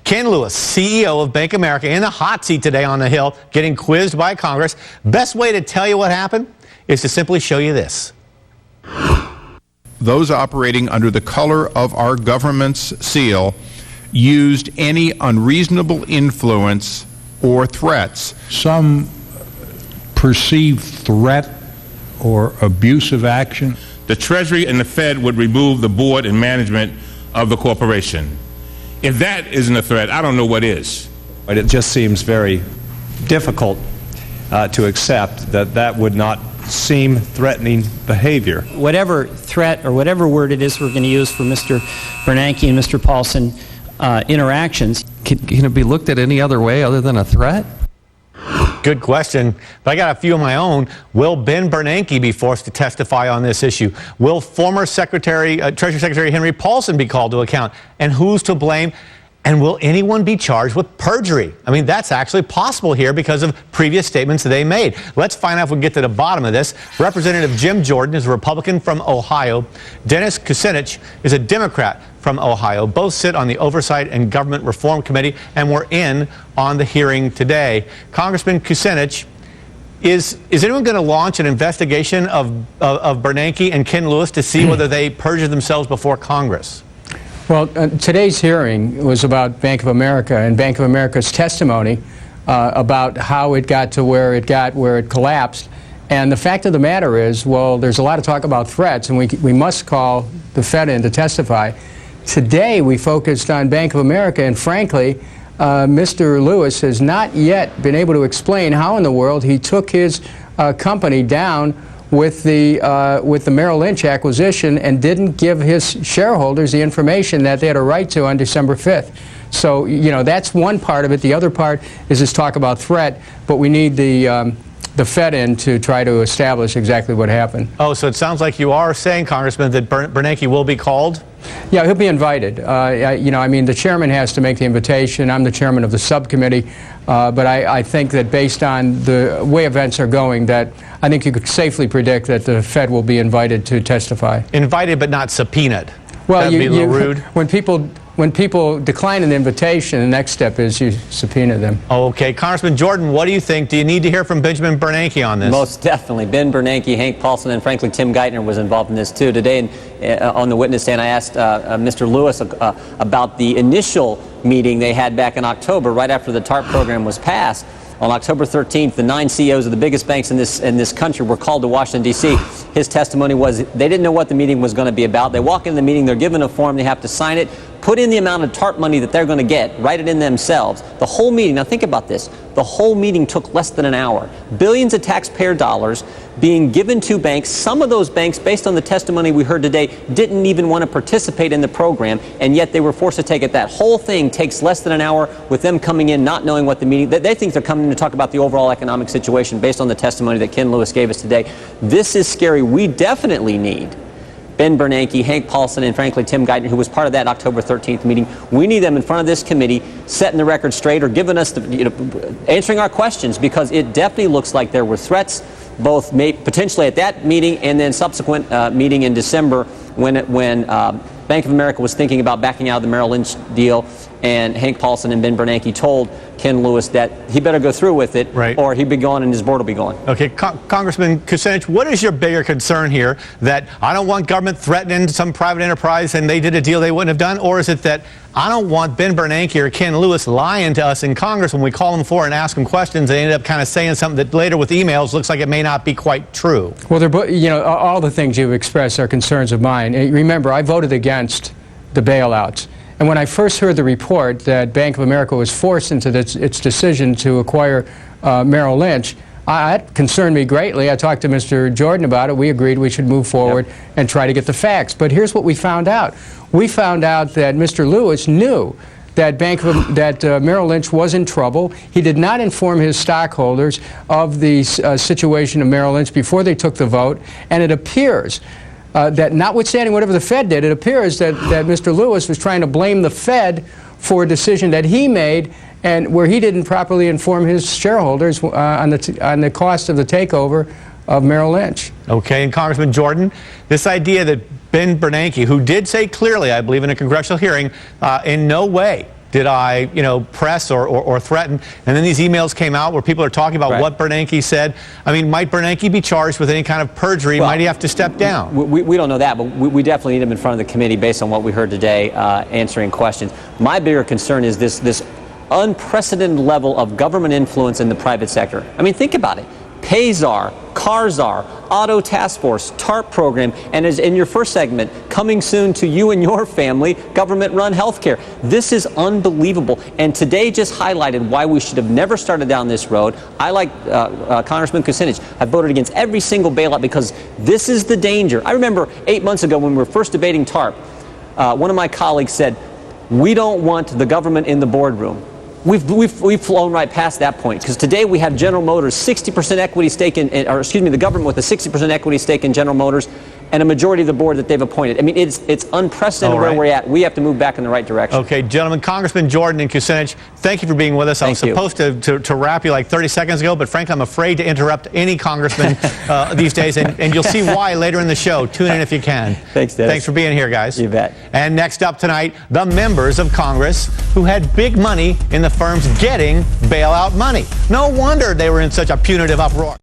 Ken Lewis, CEO of Bank of America, in the hot seat today on the Hill, getting quizzed by Congress. Best way to tell you what happened is to simply show you this. Those operating under the color of our government's seal used any unreasonable influence or threats. Some perceived threat or abusive action. The Treasury and the Fed would remove the board and management of the corporation. If that isn't a threat, I don't know what is. It just seems very difficult to accept that that would not seem threatening behavior. Whatever threat or whatever word it is we're going to use for Mr. Bernanke and Mr. Paulson interactions. Can it be looked at any other way other than a threat? Good question, but I got a few of my own. Will Ben Bernanke be forced to testify on this issue? Will former Treasury Secretary Henry Paulson be called to account? And who's to blame? And will anyone be charged with perjury? I mean, that's actually possible here because of previous statements that they made. Let's find out if we can get to the bottom of this. Representative Jim Jordan is a Republican from Ohio. Dennis Kucinich is a Democrat from Ohio. Both sit on the Oversight and Government Reform Committee and were in on the hearing today. Congressman Kucinich, is anyone going to launch an investigation of Bernanke and Ken Lewis to see whether they perjured themselves before Congress? Well, today's hearing was about Bank of America and Bank of America's testimony about how it got to where it got, where it collapsed. And the fact of the matter is, well, there's a lot of talk about threats, and we must call the Fed in to testify. Today, we focused on Bank of America, and frankly, Mr. Lewis has not yet been able to explain how in the world he took his company down with the Merrill Lynch acquisition and didn't give his shareholders the information that they had a right to on December 5th. So, you know, that's one part of it. The other part is this talk about threat, but we need the Fed in to try to establish exactly what happened. Oh, so it sounds like you are saying, Congressman, that Bernanke will be called? Yeah, he'll be invited. You know, I mean, the chairman has to make the invitation. I'm the chairman of the subcommittee. But I think that based on the way events are going, that I think you could safely predict that the Fed will be invited to testify. Invited but not subpoenaed. Well, that'd be a little rude. When people decline an invitation, the next step is you subpoena them. Okay. Congressman Jordan, what do you think? Do you need to hear from Benjamin Bernanke on this? Most definitely. Ben Bernanke, Hank Paulson, and frankly, Tim Geithner was involved in this too. Today on the witness stand, I asked Mr. Lewis about the initial meeting they had back in October, right after the TARP program was passed. On October 13th, the 9 CEOs of the biggest banks in this country were called to Washington, D.C. His testimony was they didn't know what the meeting was going to be about. They walk into the meeting, they're given a form, they have to sign it, put in the amount of TARP money that they're going to get, write it in themselves. The whole meeting, now think about this, the whole meeting took less than an hour. Billions of taxpayer dollars being given to banks. Some of those banks, based on the testimony we heard today, didn't even want to participate in the program, and yet they were forced to take it. That whole thing takes less than an hour with them coming in, not knowing what the meeting, they think they're coming in to talk about the overall economic situation based on the testimony that Ken Lewis gave us today. This is scary. We definitely need Ben Bernanke, Hank Paulson, and frankly Tim Geithner, who was part of that October 13th meeting. We need them in front of this committee, setting the record straight or giving us answering our questions, because it definitely looks like there were threats, both potentially at that meeting and then subsequent meeting in December when Bank of America was thinking about backing out of the Merrill Lynch deal, and Hank Paulson and Ben Bernanke told Ken Lewis that he better go through with it, right, or he'd be gone and his board will be gone. Okay, Congressman Kucinich, what is your bigger concern here? That I don't want government threatening some private enterprise and they did a deal they wouldn't have done? Or is it that I don't want Ben Bernanke or Ken Lewis lying to us in Congress when we call them for and ask them questions, they end up kind of saying something that later with emails looks like it may not be quite true? Well, you know, all the things you've expressed are concerns of mine. Remember, I voted against the bailouts. And when I first heard the report that Bank of America was forced into its decision to acquire Merrill Lynch, that concerned me greatly. I talked to Mr. Jordan about it. We agreed we should move forward and try to get the facts. But here's what we found out. We found out that Mr. Lewis knew that Merrill Lynch was in trouble. He did not inform his stockholders of the situation of Merrill Lynch before they took the vote. And it appears that notwithstanding whatever the Fed did, it appears that Mr. Lewis was trying to blame the Fed for a decision that he made and where he didn't properly inform his shareholders on the cost of the takeover of Merrill Lynch. Okay, and Congressman Jordan, this idea that Ben Bernanke, who did say clearly, I believe in a congressional hearing, in no way Did I, press or threaten? And then these emails came out where people are talking about what Bernanke said. I mean, might Bernanke be charged with any kind of perjury? Might he have to step down? We don't know that, but we definitely need him in front of the committee based on what we heard today answering questions. My bigger concern is this unprecedented level of government influence in the private sector. I mean, think about it. Payzar, Carzar, Auto Task Force, TARP program, and as in your first segment, coming soon to you and your family, government-run health care. This is unbelievable, and today just highlighted why we should have never started down this road. I, like Congressman Kucinich, have voted against every single bailout because this is the danger. I remember 8 months ago when we were first debating TARP, one of my colleagues said, we don't want the government in the boardroom. We've flown right past that point because today we have General Motors 60% equity stake the government with a 60% equity stake in General Motors and a majority of the board that they've appointed. I mean, it's unprecedented where we're at. We have to move back in the right direction. Okay, gentlemen, Congressman Jordan and Kucinich, thank you for being with us. I was supposed to wrap you like 30 seconds ago, but frankly, I'm afraid to interrupt any congressman these days, and you'll see why later in the show. Tune in if you can. Thanks, Dennis. Thanks for being here, guys. You bet. And next up tonight, the members of Congress who had big money in the firms getting bailout money. No wonder they were in such a punitive uproar.